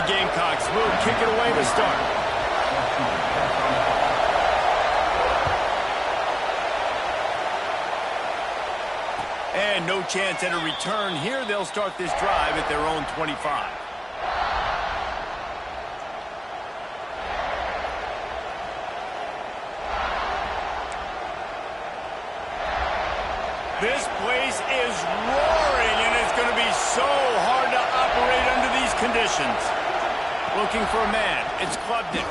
Gamecocks will kick it away to start. And no chance at a return here. They'll start this drive at their own 25. This place is roaring, and it's going to be so hard to operate under these conditions. Looking for a man. It's Klubnik.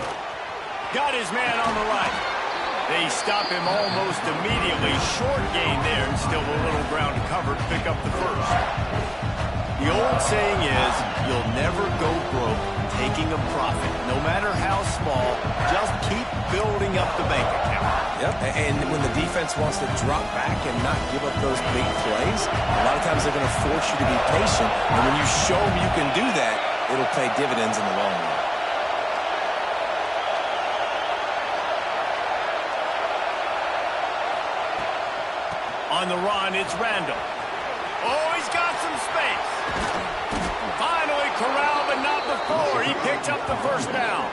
Got his man on the right. They stop him almost immediately. Short gain there, and still a little ground to cover to pick up the first. The old saying is, you'll never go broke taking a profit. No matter how small, just keep building up the bank account. Yep, and when the defense wants to drop back and not give up those big plays, a lot of times they're going to force you to be patient. And when you show them you can do that, it'll pay dividends in the long run. On the run, it's Randall. Oh, he's got some space. Finally corralled, but not before. He picked up the first down.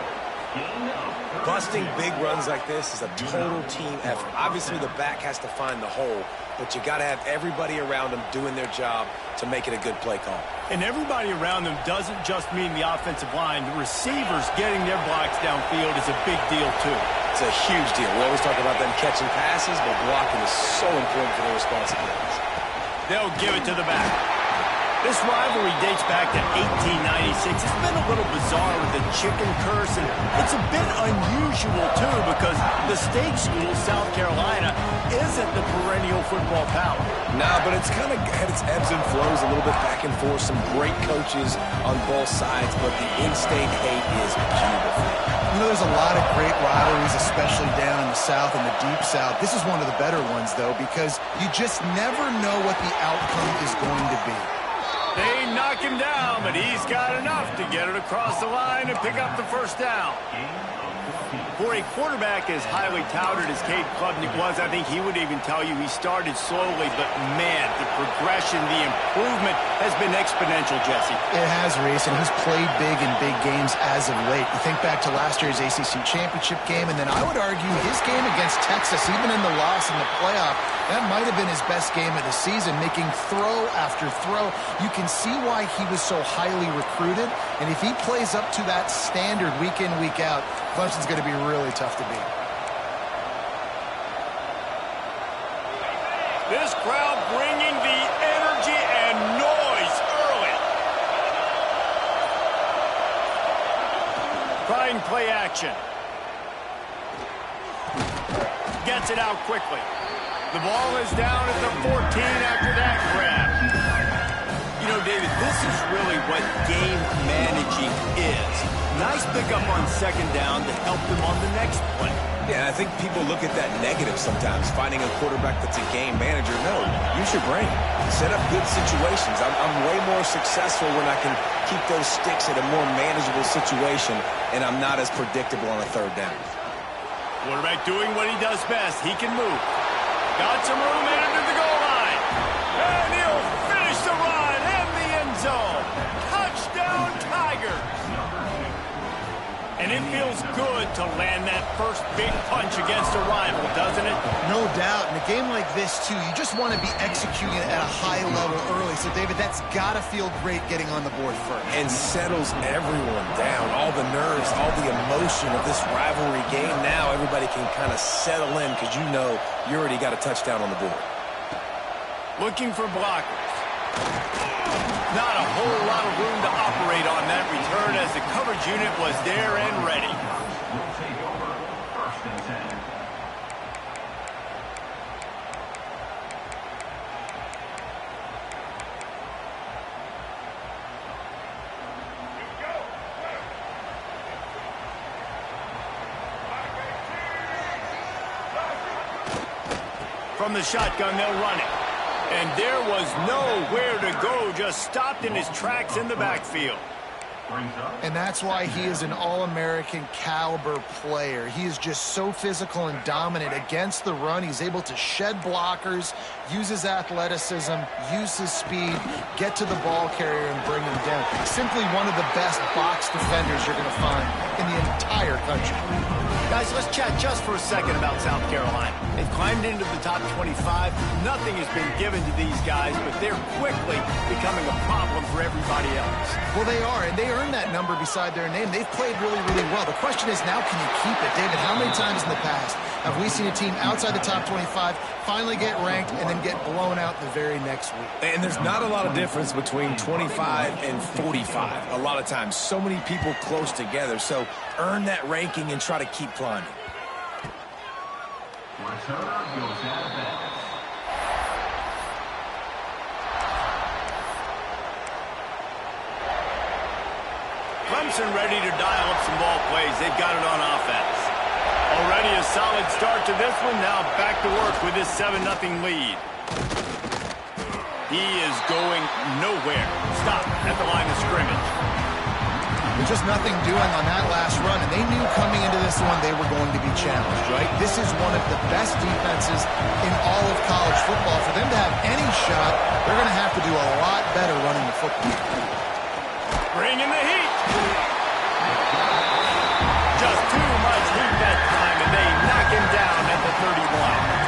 Busting big runs like this is a total team effort. Obviously, the back has to find the hole, but you got to have everybody around them doing their job to make it a good play call. And everybody around them doesn't just mean the offensive line. The receivers getting their blocks downfield is a big deal, too. It's a huge deal. We always talk about them catching passes, but blocking is so important for their responsibilities. They'll give it to the back. This rivalry dates back to 1896. It's been a little bizarre with the chicken curse, and it's a bit unusual, too, because the state school, South Carolina, isn't the perennial football power. Nah, but it's kind of had its ebbs and flows, a little bit back and forth, some great coaches on both sides, but the in-state hate is beautiful. You know, there's a lot of great rivalries, especially down in the South and the Deep South. This is one of the better ones, though, because you just never know what the outcome is going to be. They knock him down, but he's got enough to get it across the line and pick up the first down. For a quarterback as highly touted as Cade Klubnik was, I think he would even tell you he started slowly, but man, the progression, the improvement has been exponential, Jesse. It has, Reese, and he's played big in big games as of late. You think back to last year's ACC championship game, and then I would argue his game against Texas, even in the loss in the playoff, that might have been his best game of the season, making throw after throw. You can see why he was so highly recruited, and if he plays up to that standard week in, week out, Clemson's going to be really tough to beat. This crowd bringing the energy and noise early. Trying play action. Gets it out quickly. The ball is down at the 14 after that grab. You know, David, this is really what game managing is. Nice pickup on second down to help them on the next play. Yeah, I think people look at that negative sometimes, finding a quarterback that's a game manager. No, use your brain. Set up good situations. I'm way more successful when I can keep those sticks at a more manageable situation, and I'm not as predictable on a third down. Quarterback doing what he does best. He can move. Got some room into the goal line. And he'll finish the run in the end zone. Touchdown, Tigers. And it feels good to land that first big punch against a rival, doesn't it? No doubt. In a game like this, too, you just want to be executing it at a high level early. So, David, that's got to feel great getting on the board first. And settles everyone down. All the nerves, all the emotion of this rivalry game. Now everybody can kind of settle in because you know you already got a touchdown on the board. Looking for blockers. Not a whole lot of room to operate on that return as the coverage unit was there and ready. We'll take over first and 10. From the shotgun, they'll run it. And there was nowhere to go, just stopped in his tracks in the backfield. Brings up. And that's why he is an All-American caliber player. He is just so physical and dominant against the run. He's able to shed blockers, use his athleticism, use his speed, get to the ball carrier and bring him down. Simply one of the best box defenders you're going to find in the entire country. Guys, let's chat just for a second about South Carolina. They've climbed into the top 25. Nothing has been given to these guys, but they're quickly becoming a problem for everybody else. Well, they are, and they earned that number beside their name. They've played really, really well. The question is, now can you keep it? David, how many times in the past have we seen a team outside the top 25 finally get ranked and then get blown out the very next week? And there's not a lot of difference between 25 and 45. A lot of times, so many people close together. So earn that ranking and try to keep climbing. Returner goes out of bounds. Clemson ready to dial up some ball plays. They've got it on offense. Already a solid start to this one. Now back to work with this 7-0 lead. He is going nowhere. Stop at the line of scrimmage. There's just nothing doing on that last run, and they knew coming into this one they were going to be challenged, right? This is one of the best defenses in all of college football. For them to have any shot, they're going to have to do a lot better running the football. Bringing the heat. Just too much heat that time, and they knock him down at the 31.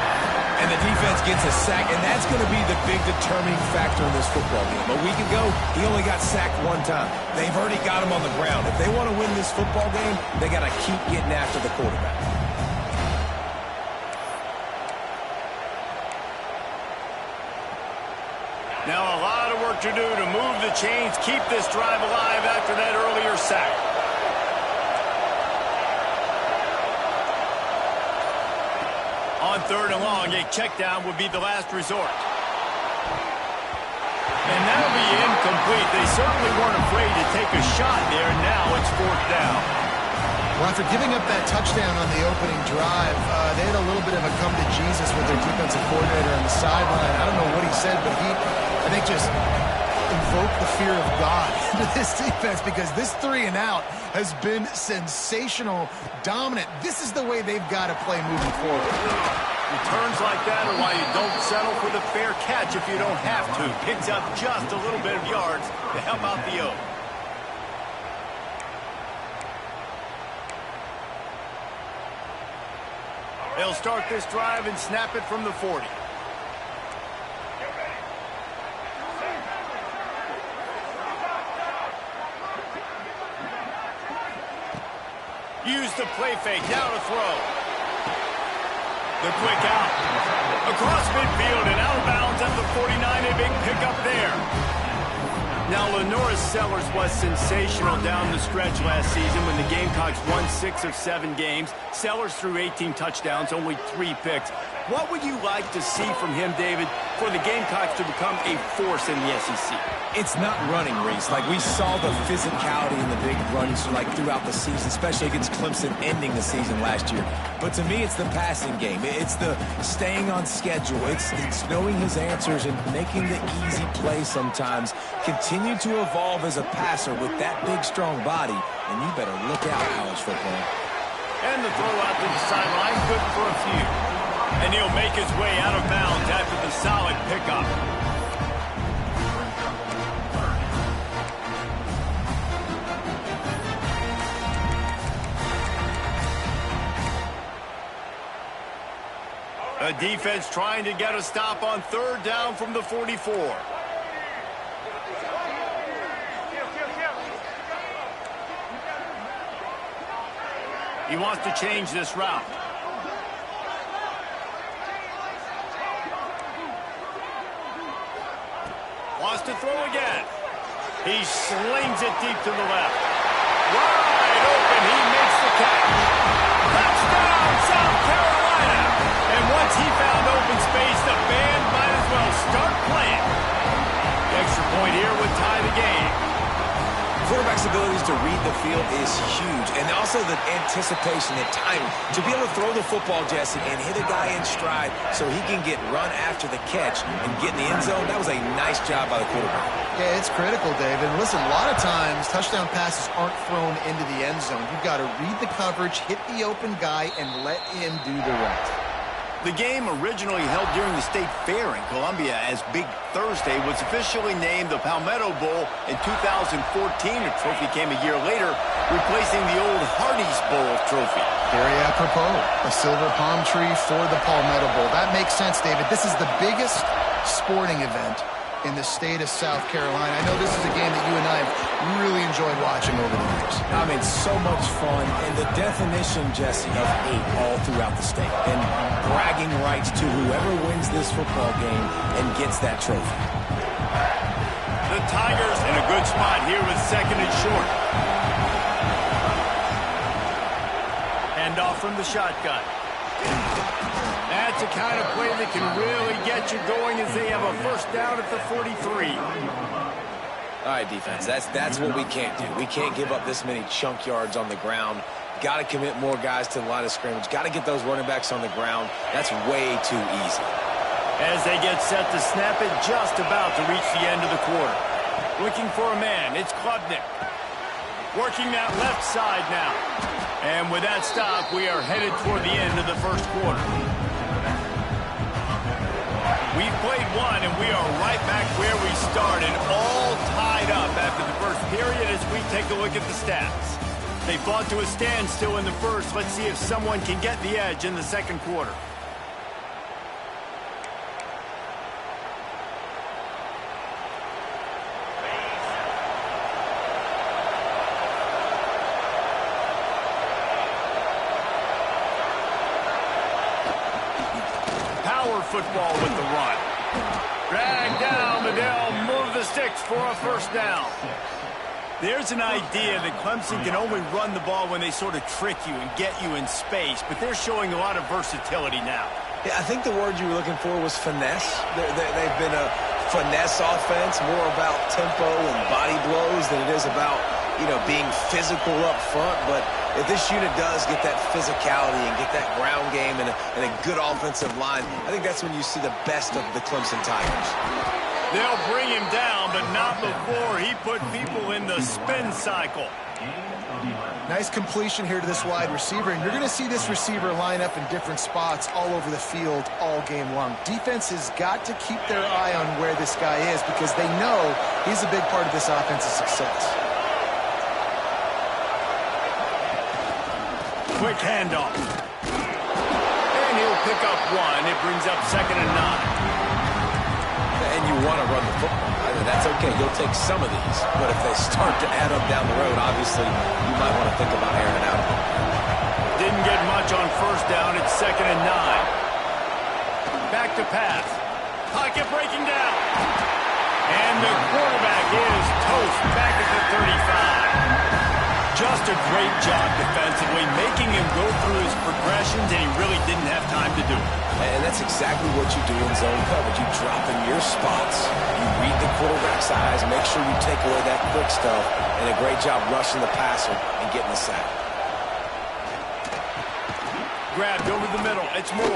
And the defense gets a sack, and that's going to be the big determining factor in this football game. A week ago, he only got sacked one time. They've already got him on the ground. If they want to win this football game, they got to keep getting after the quarterback. Now a lot of work to do to move the chains, keep this drive alive after that earlier sack. On 3rd and long, a check down would be the last resort. And that'll be incomplete. They certainly weren't afraid to take a shot there, and now it's 4th down. Well, after giving up that touchdown on the opening drive, they had a little bit of a come to Jesus with their defensive coordinator on the sideline. I don't know what he said, but he, I think, just invoked the fear of God into this defense, because this 3 and out has been sensational, dominant. This is the way they've got to play moving forward. Returns like that are why you don't settle for the fair catch if you don't have to. Picks up just a little bit of yards to help out the O. They'll start this drive and snap it from the 40. Use the play fake, now to throw. The quick out. Across midfield and out of bounds at the 49, a big pickup there. Now, Lenoris Sellers was sensational down the stretch last season when the Gamecocks won 6 of 7 games. Sellers threw 18 touchdowns, only 3 picks. What would you like to see from him, David, for the Gamecocks to become a force in the SEC? It's not running, Reese. Like, we saw the physicality in the big runs like throughout the season, especially against Clemson ending the season last year. But to me, it's the passing game. It's the staying on schedule. It's knowing his answers and making the easy play sometimes. Continue to evolve as a passer with that big, strong body, and you better look out, college football. And the throw out to the sideline, good for a few. And he'll make his way out of bounds after the solid pickup. A defense trying to get a stop on 3rd down from the 44. He wants to change this route. Wants to throw again. He slings it deep to the left. Wide open, he makes the catch. Touchdown, South Carolina. And once he found open space, the band might as well start playing. The extra point here would tie the game. Quarterback's abilities to read the field is huge. And also the anticipation, the timing. To be able to throw the football, Jesse, and hit a guy in stride so he can get run after the catch and get in the end zone, that was a nice job by the quarterback. Yeah, it's critical, David. Listen, a lot of times touchdown passes aren't thrown into the end zone. You've got to read the coverage, hit the open guy, and let him do the rest. The game, originally held during the State Fair in Columbia as Big Thursday, was officially named the Palmetto Bowl in 2014. A trophy came a year later, replacing the old Hardee's Bowl trophy. Very apropos, a silver palm tree for the Palmetto Bowl. That makes sense, David. This is the biggest sporting event in the state of South Carolina. I know this is a game that you and I have really enjoyed watching over the years. I mean, so much fun, and the definition, Jesse, of hate all throughout the state. And bragging rights to whoever wins this football game and gets that trophy. The Tigers in a good spot here with second and short. Hand off from the shotgun. That's a kind of play that can really get you going as they have a first down at the 43. All right, defense, that's what we can't do. We can't give up this many chunk yards on the ground. Got to commit more guys to the line of scrimmage. Got to get those running backs on the ground. That's way too easy. As they get set to snap it, just about to reach the end of the quarter. Looking for a man, it's Klubnik. Working that left side now. And with that stop, we are headed toward the end of the first quarter. We've played one, and we are right back where we started, all tied up after the first period as we take a look at the stats. They fought to a standstill in the first. Let's see if someone can get the edge in the second quarter. Football with the run. Drag down, but they'll move the sticks for a first down. There's an idea that Clemson can only run the ball when they sort of trick you and get you in space, but they're showing a lot of versatility now. Yeah, I think the word you were looking for was finesse. They've been a finesse offense, more about tempo and body blows than it is about, being physical up front. But if this unit does get that physicality and get that ground game and a good offensive line, I think that's when you see the best of the Clemson Tigers. They'll bring him down, but not before he put people in the spin cycle. Nice completion here to this wide receiver, and you're going to see this receiver line up in different spots all over the field all game long. Defense has got to keep their eye on where this guy is because they know he's a big part of this offense's success. Quick handoff. And he'll pick up one. It brings up 2nd and 9. And you want to run the football. That's okay. You'll take some of these. But if they start to add up down the road, obviously, you might want to think about airing it out. Didn't get much on first down. It's 2nd and 9. Back to pass. Pocket breaking down. And the quarterback is toast back at the 35. Just a great job defensively, making him go through his progressions, and he really didn't have time to do it. And that's exactly what you do in zone coverage. You drop in your spots, you read the quarterback's eyes, make sure you take away that quick stuff, and a great job rushing the passer and getting the sack. Grabbed over the middle. It's Moore.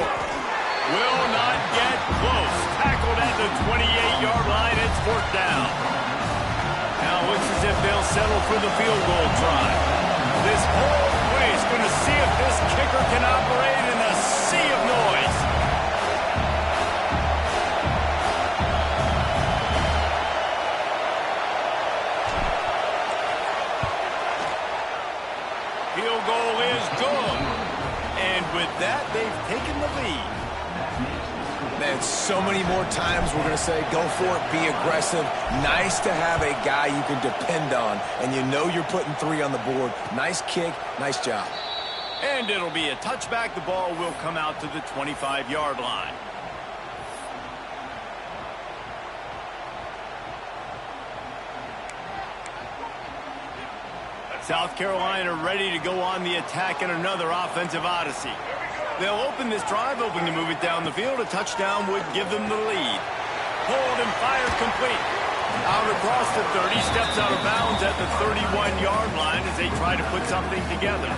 Will not get close. Tackled at the 28-yard line. It's 4th down. Now it looks as if they'll settle for the field goal try. This whole place going to see if this kicker can operate in a sea of noise. Field goal is good. And with that, they've taken the lead. Man, so many more times we're going to say, go for it, be aggressive. Nice to have a guy you can depend on, and you know you're putting 3 on the board. Nice kick, nice job. And it'll be a touchback. The ball will come out to the 25-yard line. South Carolina ready to go on the attack in another offensive odyssey. They'll open this drive, hoping to move it down the field. A touchdown would give them the lead. Pulled and fired complete. Out across the 30, steps out of bounds at the 31-yard line as they try to put something together.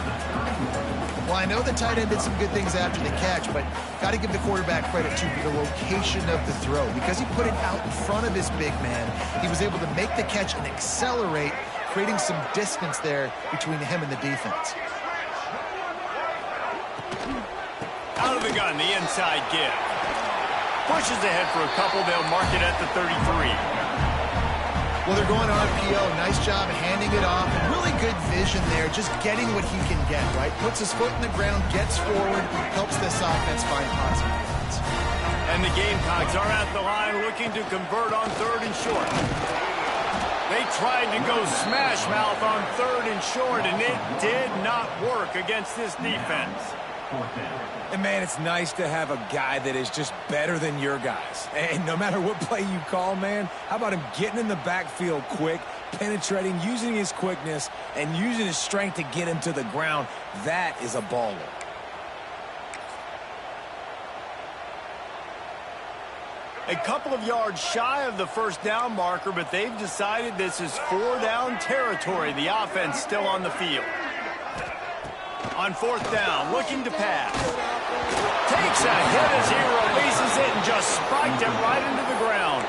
Well, I know the tight end did some good things after the catch, but got to give the quarterback credit to the location of the throw. Because he put it out in front of his big man, he was able to make the catch and accelerate, creating some distance there between him and the defense. Out of the gun, the inside give. Pushes ahead for a couple. They'll mark it at the 33. Well, they're going RPO. Nice job handing it off. And really good vision there, just getting what he can get, right? Puts his foot in the ground, gets forward, helps this offense find positive points. And the Gamecocks are at the line looking to convert on 3rd and short. They tried to go smash mouth on 3rd and short, and it did not work against this defense. And, man, it's nice to have a guy that is just better than your guys. And no matter what play you call, man, how about him getting in the backfield quick, penetrating, using his quickness, and using his strength to get him to the ground. That is a baller. A couple of yards shy of the first down marker, but they've decided this is 4-down territory. The offense still on the field. On 4th down, looking to pass. Takes a hit as he releases it and just spiked it right into the ground.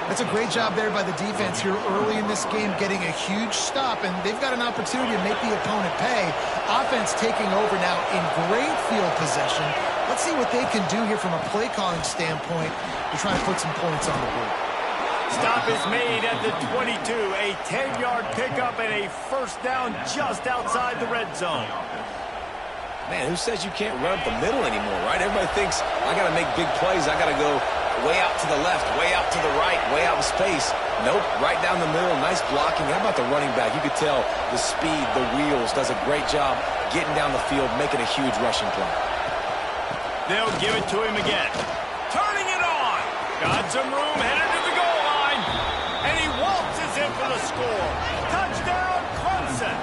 That's a great job there by the defense here early in this game, getting a huge stop, and they've got an opportunity to make the opponent pay. Offense taking over now in great field possession. Let's see what they can do here from a play calling standpoint to try to put some points on the board. Stop is made at the 22. A 10-yard pickup and a 1st down just outside the red zone. Man, who says you can't run up the middle anymore, right? Everybody thinks, I got to make big plays. I got to go way out to the left, way out to the right, way out in space. Nope, right down the middle, nice blocking. How about the running back? You could tell the speed, the wheels, does a great job getting down the field, making a huge rushing play. They'll give it to him again. Turning it on. Got some room, headed to the goal line. And he waltzes in for the score. Touchdown, Clemson.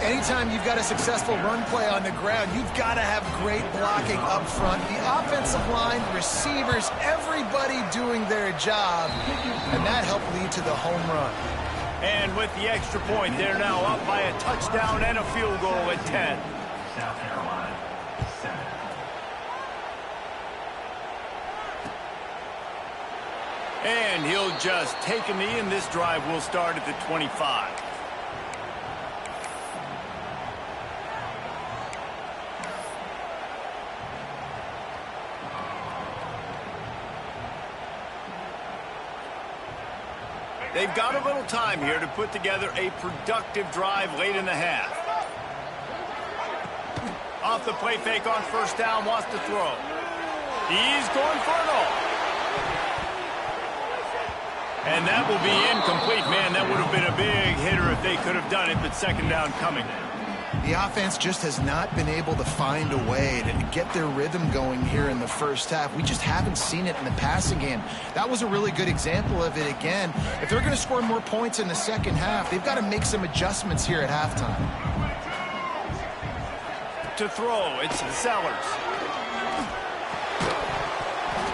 Anytime you've got a successful run play on the ground, you've got to have great blocking up front. The offensive line, receivers, everybody doing their job. And that helped lead to the home run. And with the extra point, they're now up by a touchdown and a field goal at 10. South Carolina, 7. And he'll just take a knee, and this drive will start at the 25. They've got a little time here to put together a productive drive late in the half. Off the play fake on 1st down, wants to throw. He's going for it all. And that will be incomplete. Man, that would have been a big hitter if they could have done it, but 2nd down coming. The offense just has not been able to find a way to get their rhythm going here in the first half. We just haven't seen it in the passing game. That was a really good example of it again. If they're going to score more points in the second half, they've got to make some adjustments here at halftime. To throw, it's Sellers.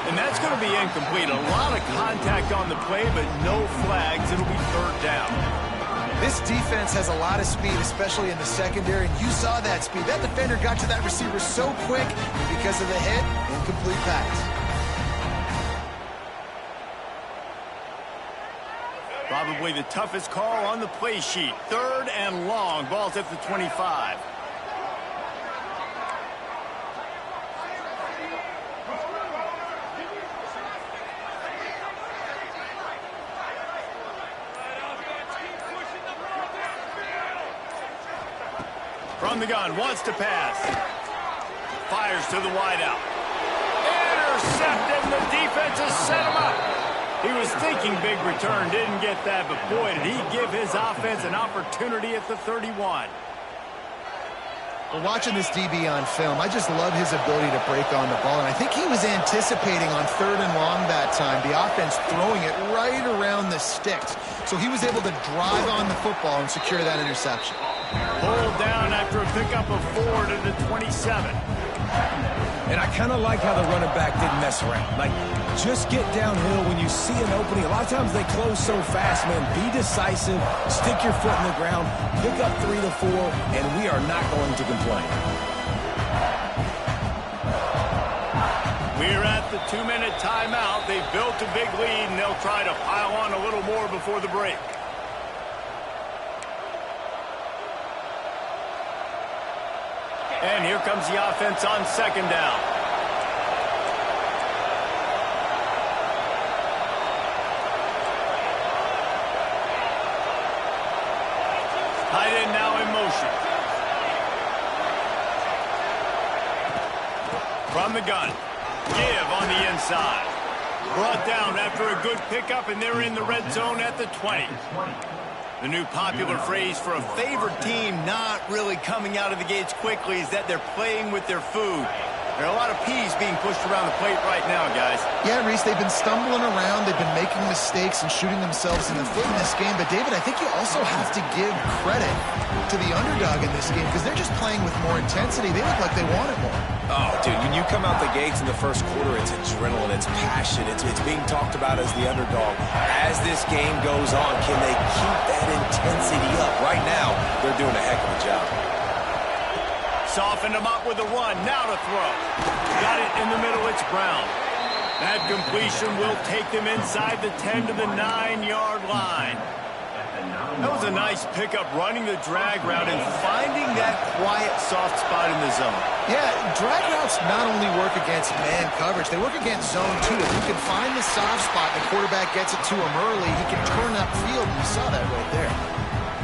And that's going to be incomplete. A lot of contact on the play, but no flags. It'll be 3rd down. This defense has a lot of speed, especially in the secondary, and you saw that speed. That defender got to that receiver so quick, and because of the hit, incomplete pass. Probably the toughest call on the play sheet. 3rd and long. Ball's at the 25. From the gun, wants to pass. Fires to the wideout. Intercepted, and the defense has set him up. He was thinking big return, didn't get that, but boy, did he give his offense an opportunity at the 31. Well, watching this DB on film, I just love his ability to break on the ball, and I think he was anticipating on 3rd and long that time, the offense throwing it right around the sticks. So he was able to drive on the football and secure that interception. Pulled down after a pickup of 4 to the 27. And I kind of like how the running back didn't mess around. Like, just get downhill when you see an opening. A lot of times they close so fast, man. Be decisive, stick your foot in the ground, pick up 3 to 4, and we are not going to complain. We're at the 2-minute timeout. They've built a big lead, and they'll try to pile on a little more before the break. And here comes the offense on 2nd down. Tight end now in motion. From the gun. Give on the inside. Brought down after a good pickup, and they're in the red zone at the 20. The new popular phrase for a favored team not really coming out of the gates quickly is that they're playing with their food. There are a lot of peas being pushed around the plate right now, guys. Yeah, Reese, they've been stumbling around. They've been making mistakes and shooting themselves in the foot in this game. But, David, I think you also have to give credit to the underdog in this game because they're just playing with more intensity. They look like they want it more. Oh, dude, when you come out the gates in the first quarter, it's adrenaline, it's passion, it's being talked about as the underdog. As this game goes on, can they keep that intensity up? Right now, they're doing a heck of a job. Softened him up with a run, now to throw. Got it in the middle, it's Brown. That completion will take them inside the 10 to the 9-yard line. That was a nice pickup, running the drag route and finding that quiet, soft spot in the zone. Yeah, drag routes not only work against man coverage, they work against zone too. If you can find the soft spot and the quarterback gets it to him early, he can turn upfield, and you saw that right there.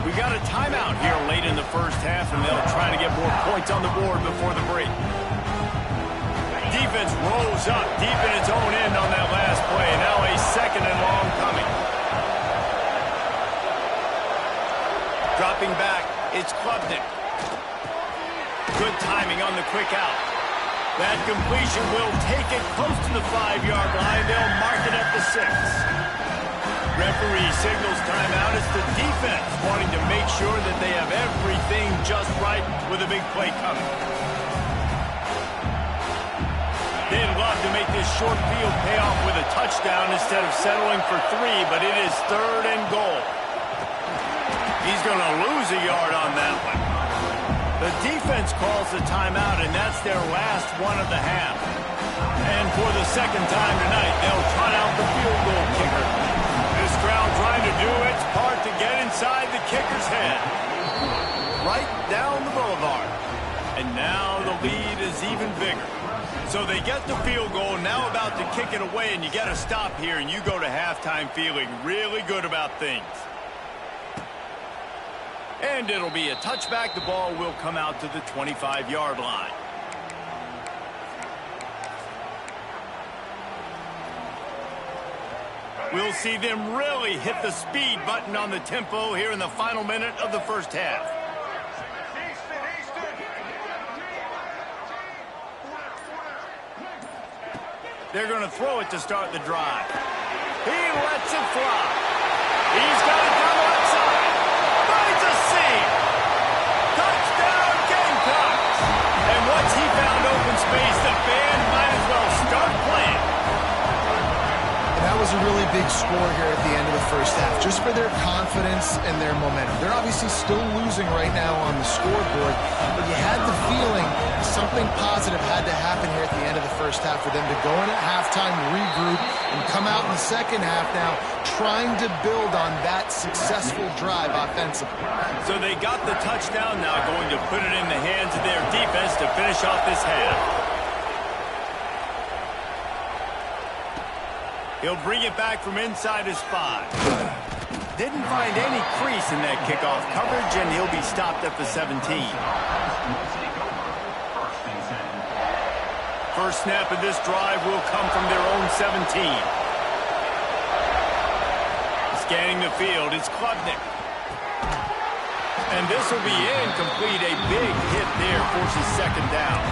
We got a timeout here late in the first half, and they'll try to get more points on the board before the break. Defense rolls up deep in its own end on that last play. Now a 2nd and long coming. Dropping back, it's Klubnik. Good timing on the quick out. That completion will take it close to the 5-yard line. They'll mark it at the 6. Referee signals timeout. It's the defense wanting to make sure that they have everything just right with a big play coming. They'd love to make this short field pay off with a touchdown instead of settling for 3, but it is 3rd and goal. He's going to lose a yard on that one. The defense calls the timeout, and that's their last one of the half. And for the 2nd time tonight, they'll trot out the field goal kicker. This crowd trying to do its part to get inside the kicker's head. Right down the boulevard. And now the lead is even bigger. So they get the field goal, now about to kick it away, and you got to stop here, and you go to halftime feeling really good about things. And it'll be a touchback. The ball will come out to the 25-yard line. We'll see them really hit the speed button on the tempo here in the final minute of the first half. They're going to throw it to start the drive. He lets it fly. He's got it down the left side. Finds a seam. Touchdown Gamecocks. And once he found open space, the band might as well start playing. That was a really big score here at the end of the first half, just for their confidence and their momentum. They're obviously still losing right now on the scoreboard, but you had the feeling something positive had to happen here at the end of the first half for them to go in at halftime, regroup, and come out in the second half now trying to build on that successful drive offensively. So they got the touchdown, now going to put it in the hands of their defense to finish off this half. He'll bring it back from inside his 5. Didn't find any crease in that kickoff coverage, and he'll be stopped at the 17. First snap of this drive will come from their own 17. Scanning the field, it's Klubnik. And this will be incomplete. A big hit there forces 2nd down.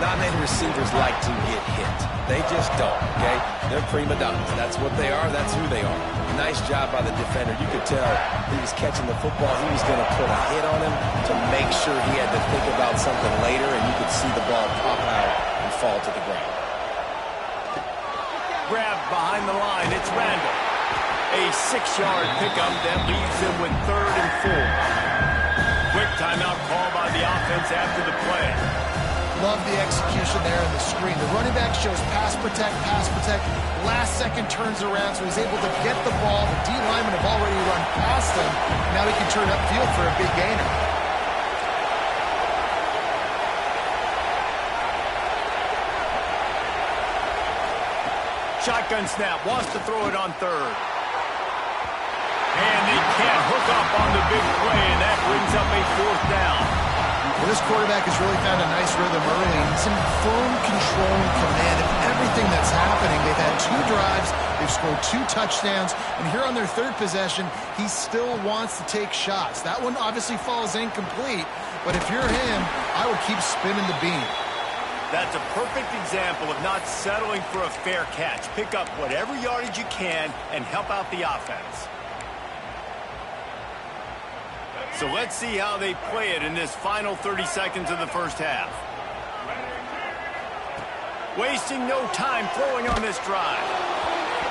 Not many receivers like to get hit. They just don't, okay? They're prima donnas. That's what they are. That's who they are. Nice job by the defender. You could tell he was catching the football. He was going to put a hit on him to make sure he had to think about something later, and you could see the ball pop out and fall to the ground. Grab behind the line. It's Randall. A 6-yard pickup that leaves him with 3rd and 4. Quick timeout call by the offense after the play. Love the execution there on the screen. The running back shows pass protect, pass protect. Last second turns around, so he's able to get the ball. The D linemen have already run past him. Now he can turn upfield for a big gainer. Shotgun snap, wants to throw it on 3rd. And they can't hook up on the big play, and that brings up a 4th down. Well, this quarterback has really found a nice rhythm early. He's in firm control and command of everything that's happening. They've had 2 drives, they've scored 2 touchdowns, and here on their 3rd possession, he still wants to take shots. That one obviously falls incomplete, but if you're him, I would keep spinning the beam. That's a perfect example of not settling for a fair catch. Pick up whatever yardage you can and help out the offense. So let's see how they play it in this final 30 seconds of the first half. Wasting no time throwing on this drive.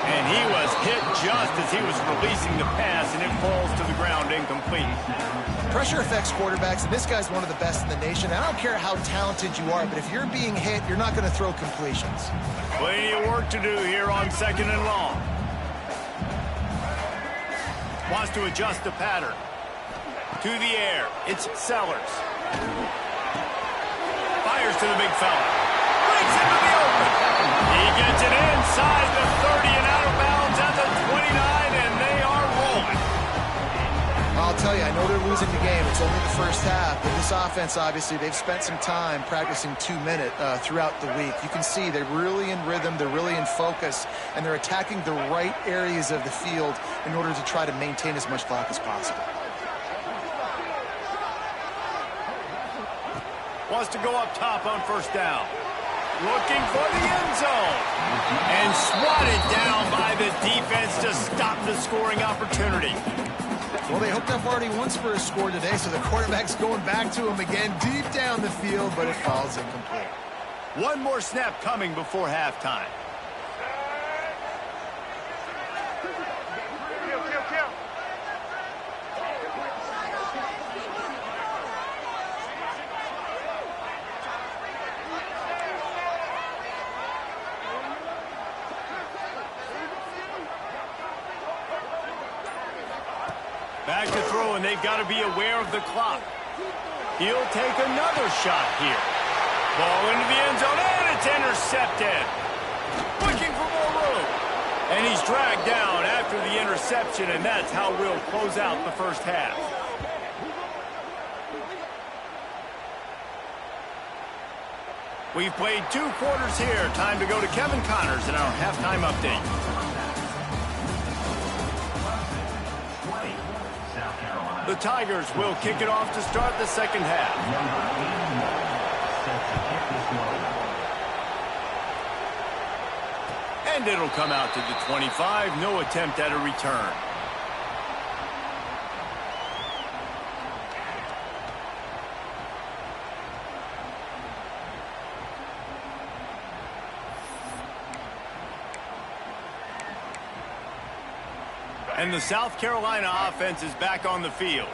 And he was hit just as he was releasing the pass, and it falls to the ground incomplete. Pressure affects quarterbacks, and this guy's one of the best in the nation. I don't care how talented you are, but if you're being hit, you're not going to throw completions. Plenty of work to do here on 2nd and long. Wants to adjust the pattern. To the air, it's Sellers. Fires to the big fella. Breaks into the open. He gets it inside the 30 and out of bounds at the 29, and they are rolling. I'll tell you, I know they're losing the game. It's only the first half, but this offense, obviously, they've spent some time practicing 2-minute throughout the week. You can see they're really in rhythm, they're really in focus, and they're attacking the right areas of the field in order to try to maintain as much clock as possible. Wants to go up top on 1st down. Looking for the end zone. And swatted down by the defense to stop the scoring opportunity. Well, they hooked up already once for a score today, so the quarterback's going back to him again deep down the field, but it falls incomplete. One more snap coming before halftime. Back to throw, and they've got to be aware of the clock. He'll take another shot here. Ball into the end zone, and it's intercepted. Looking for more room. And he's dragged down after the interception, and that's how we'll close out the first half. We've played 2 quarters here. Time to go to Kevin Connors in our halftime update. The Tigers will kick it off to start the second half. And it'll come out to the 25. No attempt at a return. And the South Carolina offense is back on the field.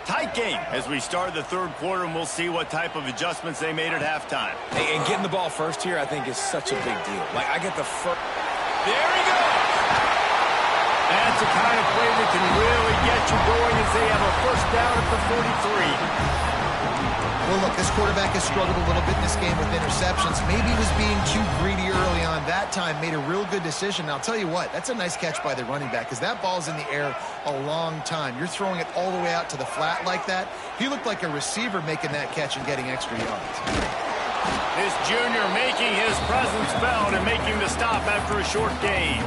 Tight game as we start the 3rd quarter, and we'll see what type of adjustments they made at halftime. Hey, and getting the ball first here, I think, is such a big deal. Like, I get the first. There he goes. That's the kind of play that can really get you going as they have a 1st down at the 43. Well, look, this quarterback has struggled a little bit in this game with interceptions. Maybe he was being too greedy early on. That time made a real good decision. Now, I'll tell you what, that's a nice catch by the running back because that ball's in the air a long time. You're throwing it all the way out to the flat like that. He looked like a receiver making that catch and getting extra yards. This junior making his presence felt and making the stop after a short gain.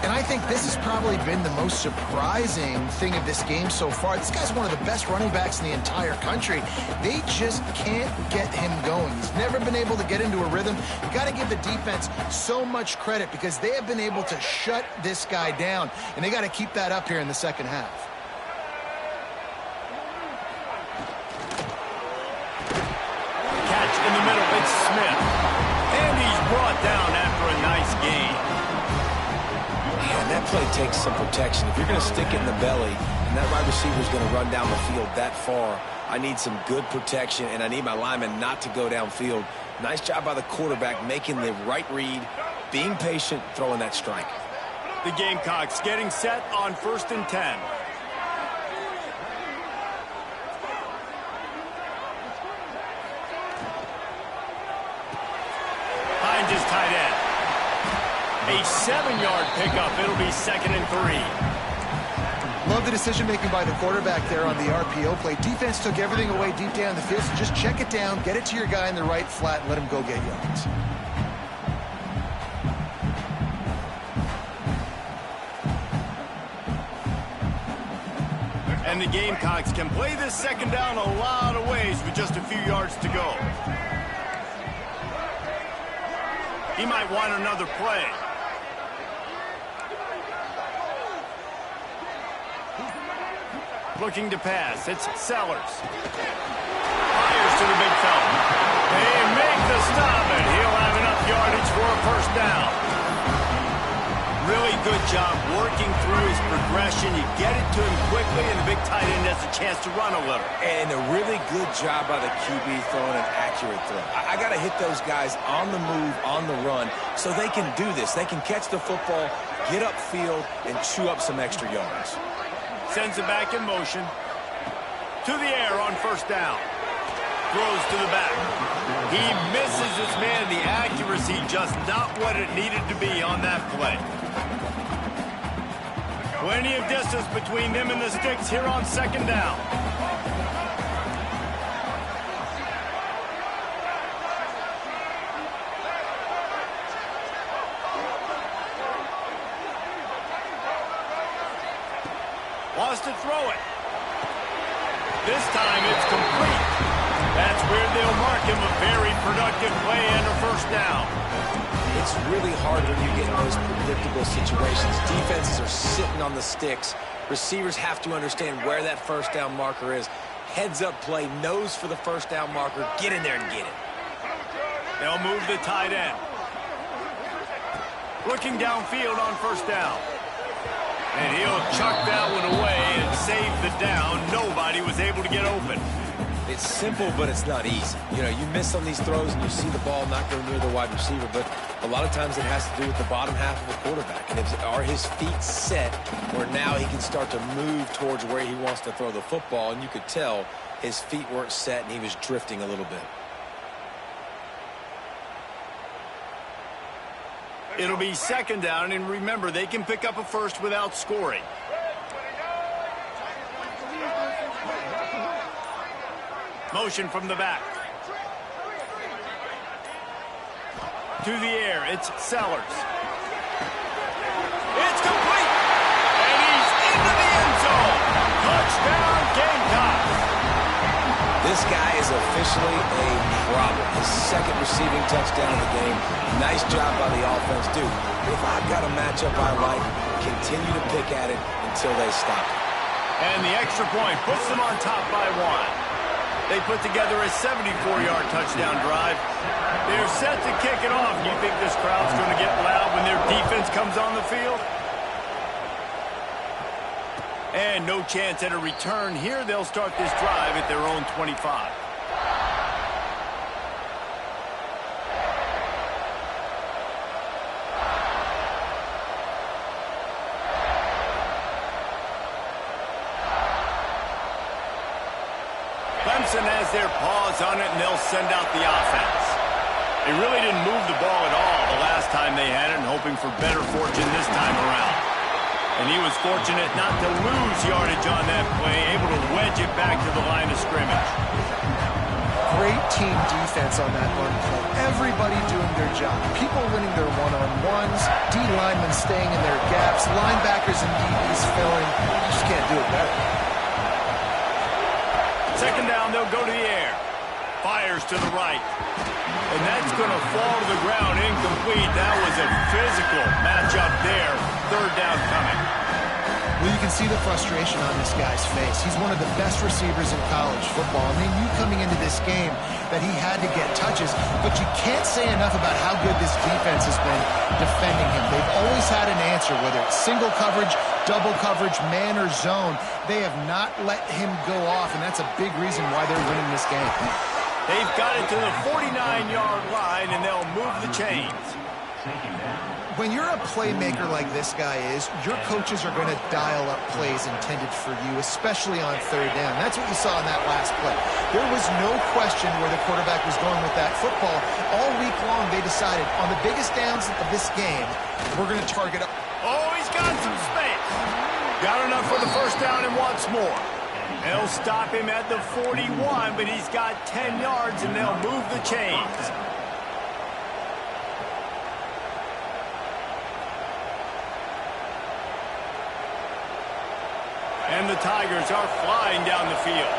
And I think this has probably been the most surprising thing of this game so far. This guy's one of the best running backs in the entire country. They just can't get him going. He's never been able to get into a rhythm. You got to give the defense so much credit because they have been able to shut this guy down, and they got to keep that up here in the second half. Catch in the middle. It's Smith. down after a nice gain. Man, that play takes some protection. If you're going to stick it in the belly and that wide receiver is going to run down the field that far, I need some good protection, and I need my lineman not to go downfield. Nice job by the quarterback making the right read, being patient, throwing that strike. The Gamecocks getting set on 1st and 10. Hines is tight end. A 7-yard pickup. It'll be 2nd and 3. Love the decision-making by the quarterback there on the RPO play. Defense took everything away deep down the field, so just check it down, get it to your guy in the right flat, and let him go get yards. And the Gamecocks can play this 2nd down a lot of ways with just a few yards to go. He might want another play. Looking to pass. It's Sellers. Fires to the big fella. They make the stop, and he'll have enough yardage for a 1st down. Really good job working through his progression. You get it to him quickly, and the big tight end has a chance to run a little. And a really good job by the QB throwing an accurate throw. I got to hit those guys on the move, on the run, so they can do this. They can catch the football, get upfield, and chew up some extra yards. Sends it back in motion. To the air on 1st down. Throws to the back. He misses his man. The accuracy just not what it needed to be on that play. Plenty of distance between them and the sticks here on 2nd down. Wants to throw it. This time it's complete. That's where they'll mark him a very productive play and a 1st down. It's really hard when you get in those predictable situations. Defenses are sitting on the sticks. Receivers have to understand where that 1st down marker is. Heads up play, nose for the 1st down marker. Get in there and get it. They'll move the tight end. Looking downfield on 1st down. And he'll chuck that one away and save the down. Nobody was able to get open. It's simple, but it's not easy. You know, you miss on these throws and you see the ball not go near the wide receiver, but a lot of times it has to do with the bottom half of the quarterback. And are his feet set where now he can start to move towards where he wants to throw the football? And you could tell his feet weren't set and he was drifting a little bit. It'll be 2nd down, and remember, they can pick up a 1st without scoring. Motion from the back. To the air, it's Sellers. It's complete! And he's into the end zone! Touchdown, Gamecocks! This guy is officially a problem. His 2nd receiving touchdown of the game. Nice job by the offense. Dude, if I've got a matchup I like, continue to pick at it until they stop it. And the extra point puts them on top by 1. They put together a 74-yard touchdown drive. They're set to kick it off. Do you think this crowd's going to get loud when their defense comes on the field? And no chance at a return here. They'll start this drive at their own 25. Clemson has their paws on it, and they'll send out the offense. They really didn't move the ball at all the last time they had it, and hoping for better fortune this time around. And he was fortunate not to lose yardage on that play, able to wedge it back to the line of scrimmage. Great team defense on that run play. Everybody doing their job. People winning their one-on-ones, D linemen staying in their gaps, linebackers and DBs filling. You just can't do it better. 2nd down, they'll go to the air. Fires to the right. And that's going to fall to the ground incomplete. That was a physical matchup there. 3rd down coming. Well, you can see the frustration on this guy's face. He's one of the best receivers in college football. I mean, you coming into this game that he had to get touches, but you can't say enough about how good this defense defending him. They've always had an answer, whether it's single coverage, double coverage, man or zone. They have not let him go off, and that's a big reason why they're winning this game. They've got it to the 49-yard line, and they'll move the chains. When you're a playmaker like this guy is, your coaches are going to dial up plays intended for you, especially on third down. That's what you saw in that last play. There was no question where the quarterback was going with that football. All week long, they decided, on the biggest downs of this game, we're going to target up. Oh, he's got some space. Got enough for the first down and wants more. They'll stop him at the 41, but he's got 10 yards, and they'll move the chains. And the Tigers are flying down the field.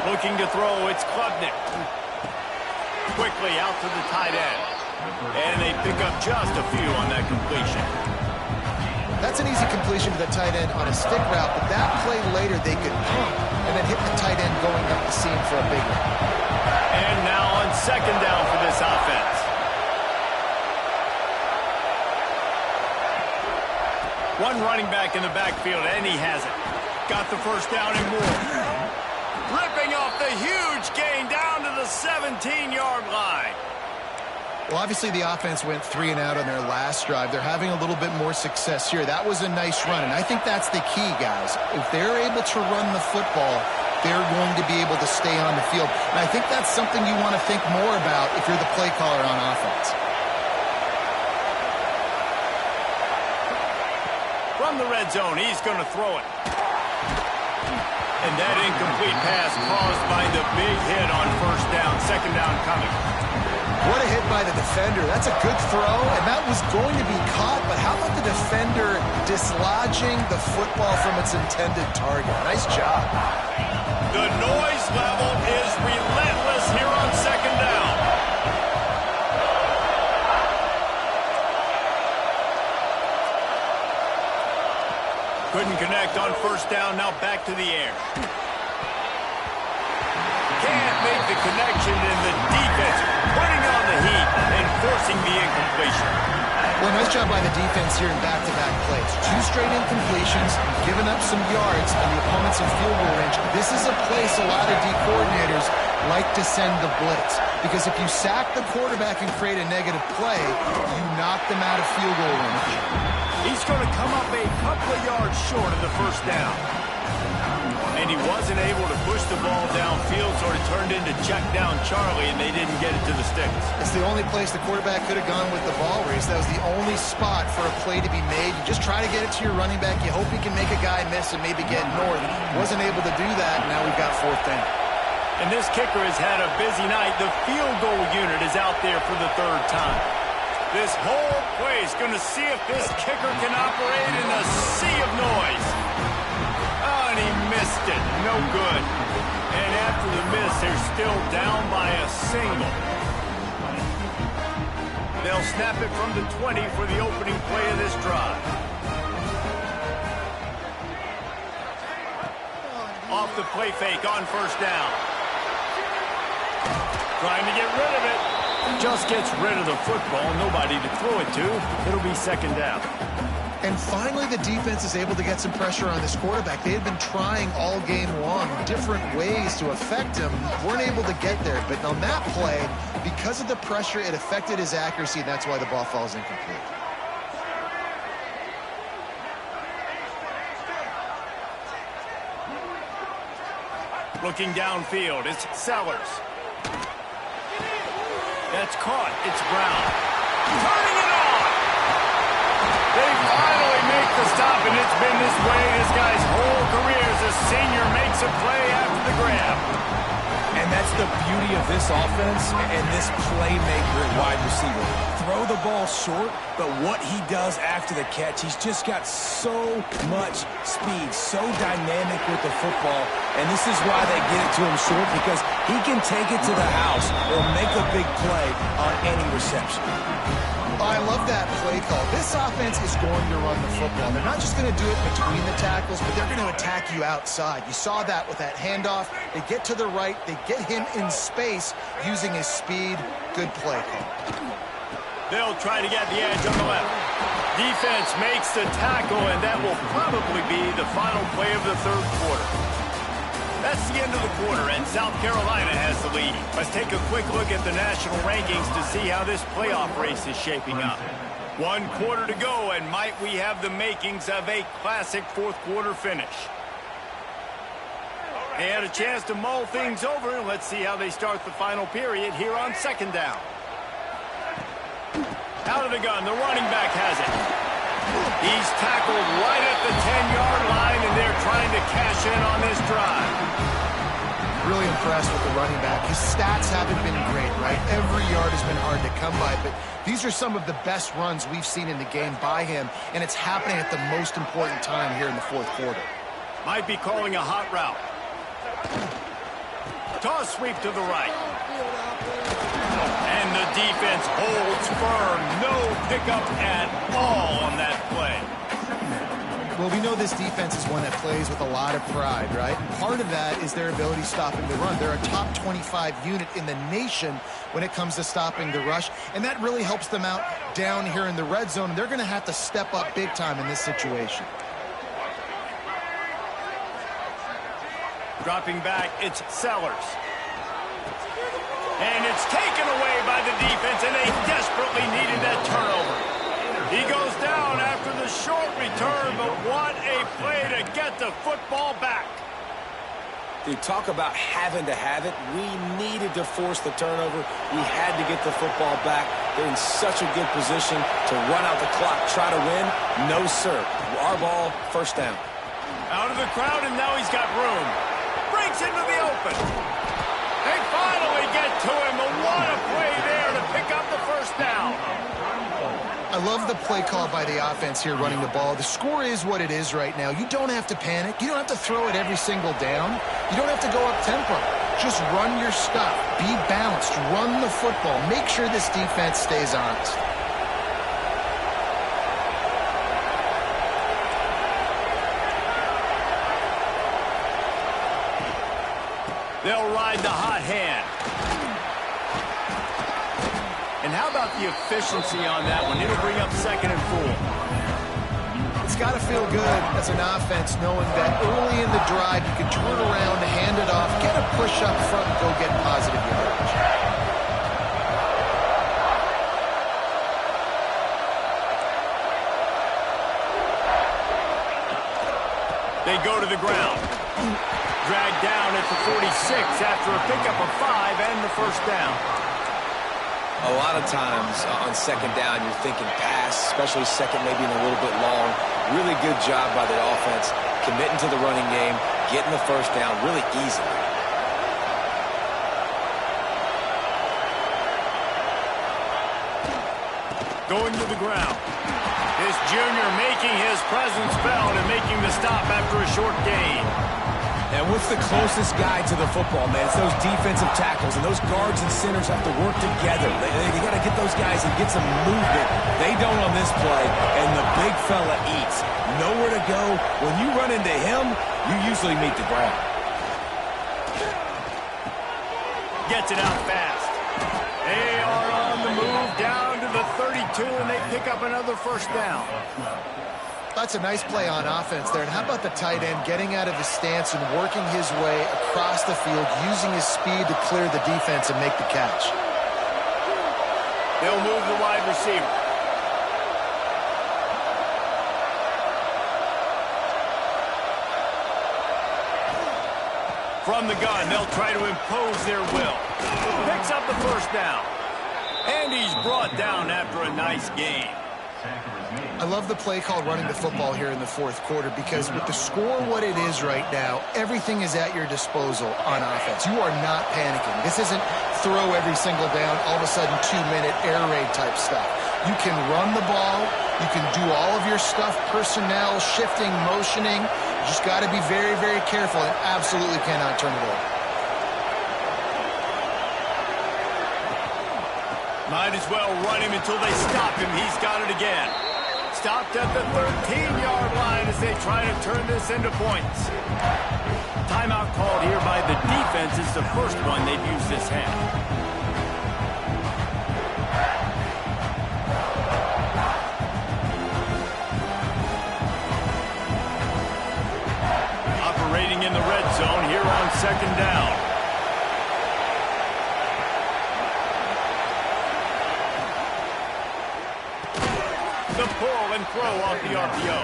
Looking to throw, it's Klubnik. Quickly out to the tight end. And they pick up just a few on that completion. That's an easy completion to the tight end on a stick route, but that play later they could pump and then hit the tight end going up the seam for a big one. And now on second down for this offense. One running back in the backfield, and he has it. Got the first down and more. Ripping off the huge gain down to the 17-yard line. Well, obviously the offense went 3 and out on their last drive. They're having a little bit more success here. That was a nice run, and I think that's the key, guys. If they're able to run the football, they're going to be able to stay on the field. And I think that's something you want to think more about if you're the play caller on offense. From the red zone, he's going to throw it. And that incomplete pass caused by the big hit on first down. Second down coming. What a hit by the defender. That's a good throw, and that was going to be caught, but how about the defender dislodging the football from its intended target? Nice job. The noise level is relentless here on second down. Couldn't connect on first down, now back to the air. Can't make the connection, and the defense putting on the heat and forcing the incompletion. Well, nice job by the defense here in back-to-back plays. 2 straight incompletions, giving up some yards on the opponents in field goal range. This is a place a lot of D coordinators like to send the blitz, because if you sack the quarterback and create a negative play, you knock them out of field goal range. He's going to come up a couple of yards short of the first down. And he wasn't able to push the ball downfield, so it turned into check down Charlie, and they didn't get it to the sticks. It's the only place the quarterback could have gone with the ball race. That was the only spot for a play to be made. You just try to get it to your running back. You hope you can make a guy miss and maybe get north. Wasn't able to do that, and now we've got fourth down. And this kicker has had a busy night. The field goal unit is out there for the third time. This whole play is going to see if this kicker can operate in a sea of noise. Oh, and he missed it. No good. And after the miss, they're still down by a single. They'll snap it from the 20 for the opening play of this drive. Off the play fake on first down. Trying to get rid of it. Just gets rid of the football. Nobody to throw it to. It'll be second down. And finally, the defense is able to get some pressure on this quarterback. They had been trying all game long different ways to affect him. Weren't able to get there. But on that play, because of the pressure, it affected his accuracy, and that's why the ball falls incomplete. Looking downfield, it's Sellers. That's caught. It's Brown. Turning it on! They finally make the stop, and it's been this way this guy's whole career as a senior makes a play after the grab. And And that's the beauty of this offense and this playmaker at wide receiver. Throw the ball short, but what he does after the catch, he's just got so much speed, so dynamic with the football. And this is why they get it to him short, because he can take it to the house or make a big play on any reception. I love that play call. This offense is going to run the football. They're not just going to do it between the tackles, but they're going to attack you outside. You saw that with that handoff. They get to the right. They get him in space using his speed. Good play call. They'll try to get the edge on the left. Defense makes the tackle, and that will probably be the final play of the third quarter. That's the end of the quarter, and South Carolina has the lead. Let's take a quick look at the national rankings to see how this playoff race is shaping up. 1 quarter to go, and might we have the makings of a classic fourth quarter finish. They had a chance to mull things over. Let's see how they start the final period here on second down. Out of the gun, the running back has it. He's tackled right at the 10-yard line, and they're trying to cash in on this drive. Really impressed with the running back. His stats haven't been great, right? Every yard has been hard to come by, but these are some of the best runs we've seen in the game by him, and it's happening at the most important time here in the fourth quarter. Might be calling a hot route. Toss sweep to the right. And the defense holds firm. No pickup at all on that play. Well, we know this defense is one that plays with a lot of pride, right? Part of that is their ability stopping the run. They're a top 25 unit in the nation when it comes to stopping the rush, and that really helps them out down here in the red zone. They're going to have to step up big time in this situation. Dropping back, it's Sellers. And it's taken away by the defense, and they desperately needed that turnover. He goes down after the short return, but what a play to get the football back. Dude, talk about having to have it. We needed to force the turnover. We had to get the football back. They're in such a good position to run out the clock, try to win. No, sir. Our ball, first down. Out of the crowd, and now he's got room. Breaks into the open. They finally get to him, but what a play there to pick up the first down. I love the play call by the offense here running the ball. The score is what it is right now. You don't have to panic. You don't have to throw it every single down. You don't have to go up tempo. Just run your stuff. Be balanced. Run the football. Make sure this defense stays honest. They'll ride the hot hand. And how about the efficiency on that one? It'll bring up second and 4. It's got to feel good as an offense knowing that early in the drive you can turn around, hand it off, get a push up front, and go get positive yardage. They go to the ground. Dragged down at the 46 after a pickup of 5 and the first down. A lot of times on second down, you're thinking pass, especially second maybe a little bit long. Really good job by the offense, committing to the running game, getting the first down really easily. Going to the ground. This junior making his presence felt and making the stop after a short gain. And what's the closest guy to the football, man? It's those defensive tackles, and those guards and centers have to work together. They got to get those guys and get some movement. They don't on this play, and the big fella eats. Nowhere to go. When you run into him, you usually meet the ground. Gets it out fast. They are on the move down to the 32, and they pick up another first down. That's a nice play on offense there. And how about the tight end getting out of his stance and working his way across the field, using his speed to clear the defense and make the catch. They'll move the wide receiver. From the gun, they'll try to impose their will. Picks up the first down. And he's brought down after a nice game. I love the play called running the football here in the fourth quarter because with the score what it is right now, everything is at your disposal on offense. You are not panicking. This isn't throw every single down, all of a sudden 2-minute air raid type stuff. You can run the ball. You can do all of your stuff, personnel, shifting, motioning. You just got to be very, very careful and absolutely cannot turn it over. Might as well run him until they stop him. He's got it again. Stopped at the 13-yard line as they try to turn this into points. Timeout called here by the defense. It's the first one they've used this half. Operating in the red zone here on second down. The pull and throw off the RPO.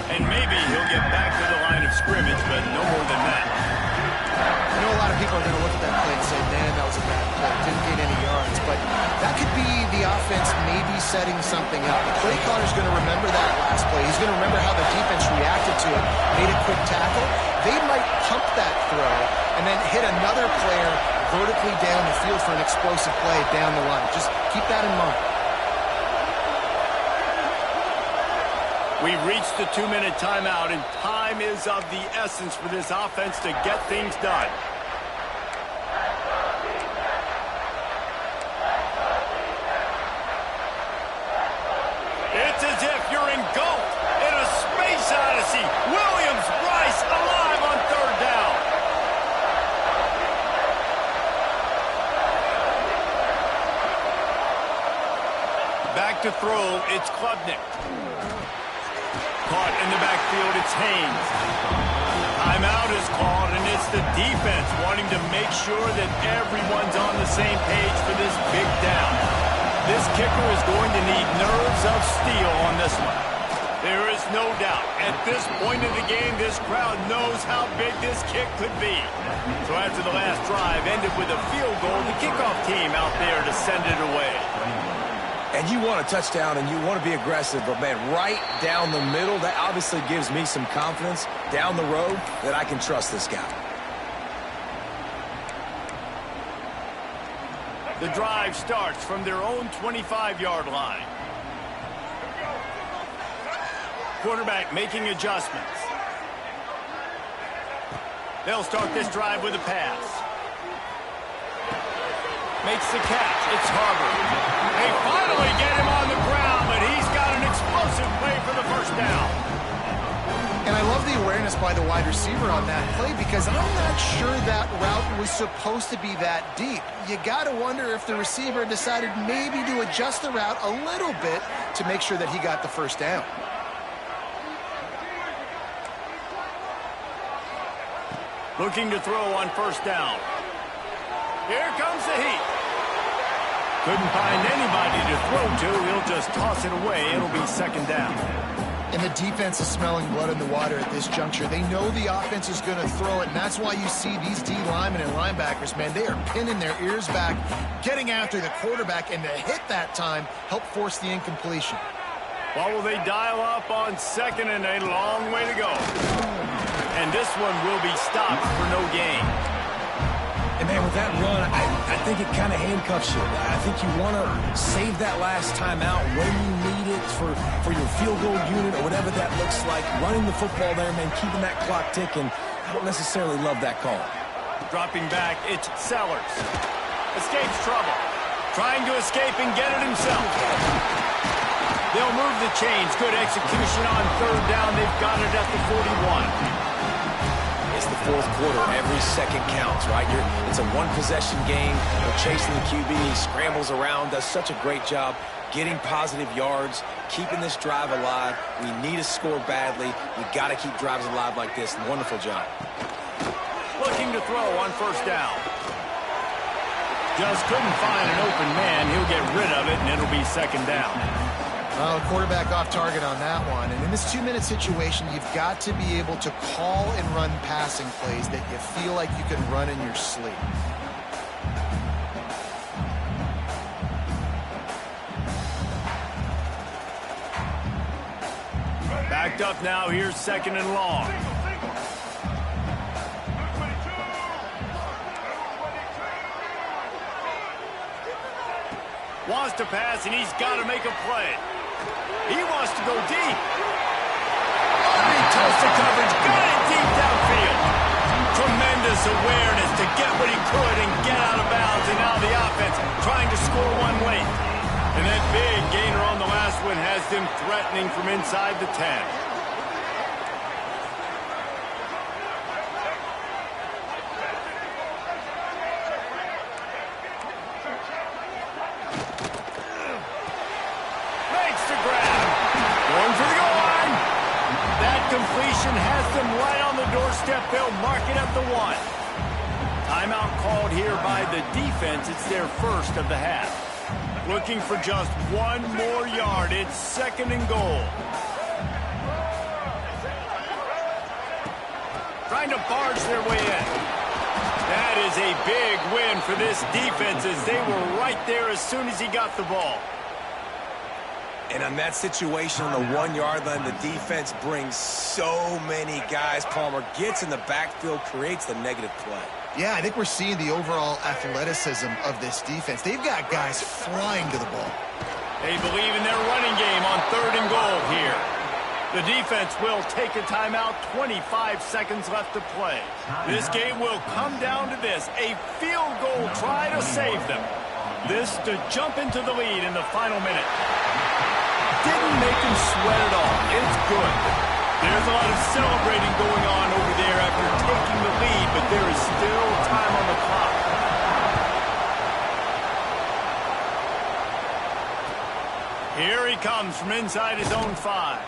And maybe he'll get back to the line of scrimmage, but no more than that. I know a lot of people are going to look at that play and say, man, that was a bad play. Didn't gain any yards. But that could be the offense maybe setting something up. The play caller's going to remember that last play. He's going to remember how the defense reacted to it, made a quick tackle. They might pump that throw and then hit another player vertically down the field for an explosive play down the line. Just keep that in mind. We reached the 2-minute timeout, and time is of the essence for this offense to get things done. It's as if you're engulfed in a space odyssey. Williams-Brice alive on third down. Back to throw, it's Klubnik. Caught in the backfield, it's Haynes. Timeout is called, and it's the defense wanting to make sure that everyone's on the same page for this big down. This kicker is going to need nerves of steel on this one. There is no doubt. At this point in the game, this crowd knows how big this kick could be. So after the last drive ended with a field goal, the kickoff team out there to send it away. And you want a touchdown and you want to be aggressive, but man, right down the middle, that obviously gives me some confidence down the road that I can trust this guy. The drive starts from their own 25-yard line. Quarterback making adjustments. They'll start this drive with a pass. Makes the catch. It's Harvard. They finally get him on the ground, but he's got an explosive play for the first down. And I love the awareness by the wide receiver on that play because I'm not sure that route was supposed to be that deep. You got to wonder if the receiver decided maybe to adjust the route a little bit to make sure that he got the first down. Looking to throw on first down. Here comes the heat. Couldn't find anybody to throw to. He'll just toss it away. It'll be second down. And the defense is smelling blood in the water at this juncture. They know the offense is going to throw it, and that's why you see these D linemen and linebackers, man, they are pinning their ears back, getting after the quarterback, and to hit that time, help force the incompletion. Well, will they dial up on second and a long way to go? And this one will be stopped for no gain. And, man, with that run, I think it kind of handcuffs you. I think you want to save that last time out when you need it for your field goal unit or whatever that looks like. Running the football there, man, keeping that clock ticking. I don't necessarily love that call. Dropping back, it's Sellers. Escapes trouble. Trying to escape and get it himself. They'll move the chains. Good execution on third down. They've got it at the 41. It's the fourth quarter. Every second counts, right? It's a one-possession game. They're chasing the QB. He scrambles around, does such a great job getting positive yards, keeping this drive alive. We need to score badly. We got to keep drives alive like this. Wonderful job. Looking to throw on first down. Just couldn't find an open man. He'll get rid of it, and it'll be second down. Well, quarterback off target on that one. And in this 2-minute situation, you've got to be able to call and run passing plays that you feel like you can run in your sleep. locked up now. Here's 2nd and long. Wants to pass, and he's got to make a play. He wants to go deep. He toasted coverage, got it deep downfield. Tremendous awareness to get what he could and get out of bounds, and now the offense trying to score one late. And that big gainer on the last one has them threatening from inside the 10. Makes the grab. Going for the goal line. That completion has them right on the doorstep. They'll mark it at the 1. Timeout called here by the defense. It's their first of the half. Looking for just one more yard. It's 2nd and goal. Trying to barge their way in. That is a big win for this defense as they were right there as soon as he got the ball. And on that situation on the 1-yard line, the defense brings so many guys. Palmer gets in the backfield, creates the negative play. Yeah, I think we're seeing the overall athleticism of this defense. They've got guys flying to the ball. They believe in their running game on 3rd and goal here. The defense will take a timeout, 25 seconds left to play. This game will come down to this, a field goal try to save them. This to jump into the lead in the final minute. Didn't make him sweat at all. It's good. There's a lot of celebrating going on over there after taking the lead, but there is still time on the clock. Here he comes from inside his own 5.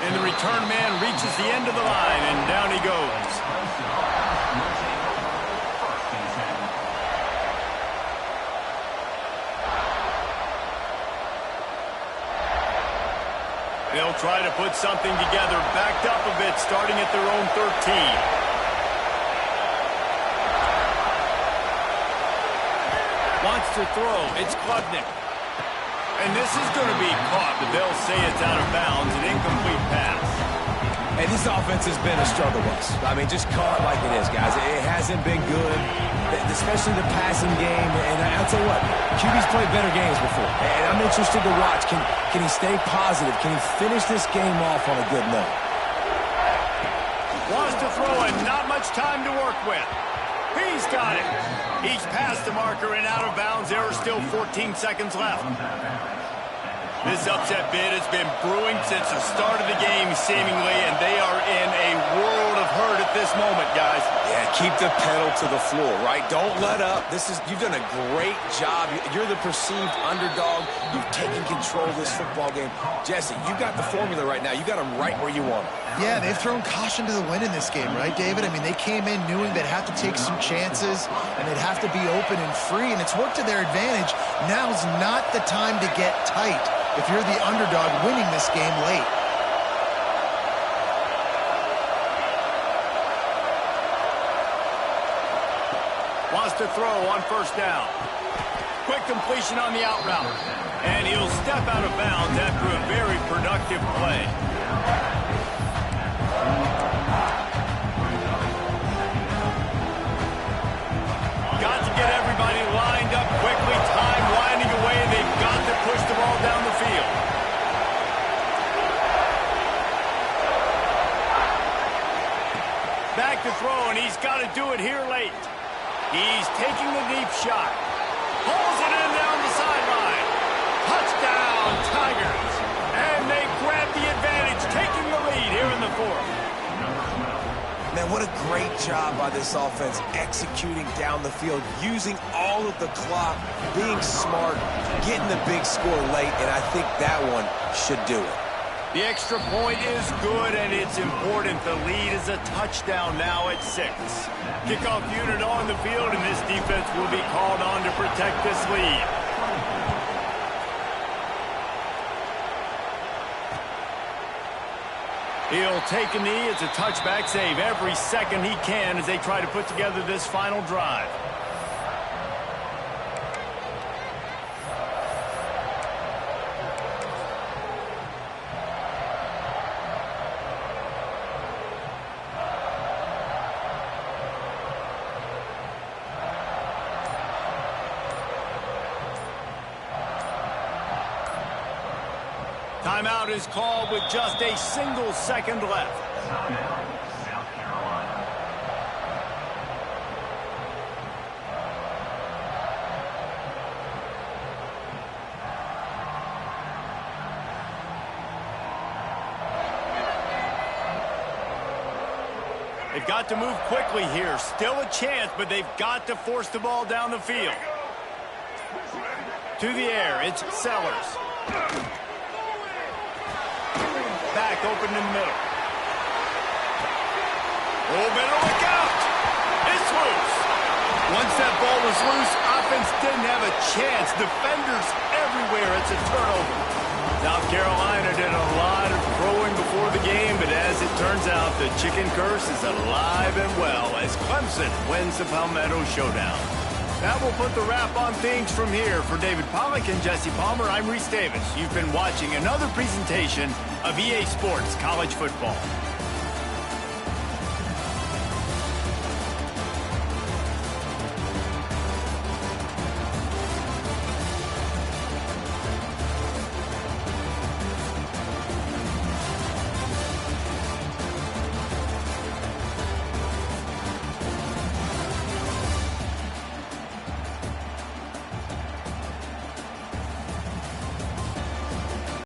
And the return man reaches the end of the line, and down he goes. They'll try to put something together, backed up a bit, starting at their own 13. Wants to throw. It's Klubnik. And this is going to be caught, but they'll say it's out of bounds, an incomplete pass. And this offense has been a struggle bus. I mean, just call it like it is, guys. It hasn't been good, especially the passing game. And I'll tell you what, QB's played better games before. And I'm interested to watch. Can he stay positive? Can he finish this game off on a good note? Wants to throw and not much time to work with. He's got it. He's past the marker and out of bounds. There are still 14 seconds left. This upset bid has been brewing since the start of the game, seemingly, and they are in a world of hurt at this moment, guys. Yeah, keep the pedal to the floor, right? Don't let up. You've done a great job. You're the perceived underdog. You've taken control of this football game. Jesse, you got the formula right now. You got them right where you want them. Yeah, they've thrown caution to the wind in this game, right, David? I mean, they came in knowing they'd have to take some chances, and they'd have to be open and free, and it's worked to their advantage. Now's not the time to get tight if you're the underdog winning this game late. Wants to throw on 1st down. Quick completion on the out route. And he'll step out of bounds after a very productive play. Got to get everybody lined up quickly. Time winding away. They've got to push the ball down the field. Back to throw, and he's got to do it here late. He's taking the deep shot. Pulls it in down the sideline. Touchdown, Tigers. And they grab the advantage, taking the lead here in the 4th. Man, what a great job by this offense executing down the field, using all of the clock, being smart, getting the big score late, and I think that one should do it. The extra point is good, and it's important. The lead is a touchdown now at 6. Kickoff unit on the field, and this defense will be called on to protect this lead. He'll take a knee. It's a touchback save every second he can as they try to put together this final drive. Timeout is called with just a single second left. Timeout, South Carolina. They've got to move quickly here. Still a chance, but they've got to force the ball down the field. To the air, it's Sellers. Back open in the middle. Oh, better look out. It's loose. Once that ball was loose, offense didn't have a chance. Defenders everywhere. It's a turnover. South Carolina did a lot of throwing before the game, but as it turns out, the chicken curse is alive and well as Clemson wins the Palmetto Showdown. That will put the wrap on things from here. For David Pollack and Jesse Palmer, I'm Reese Davis. You've been watching another presentation of EA Sports College Football.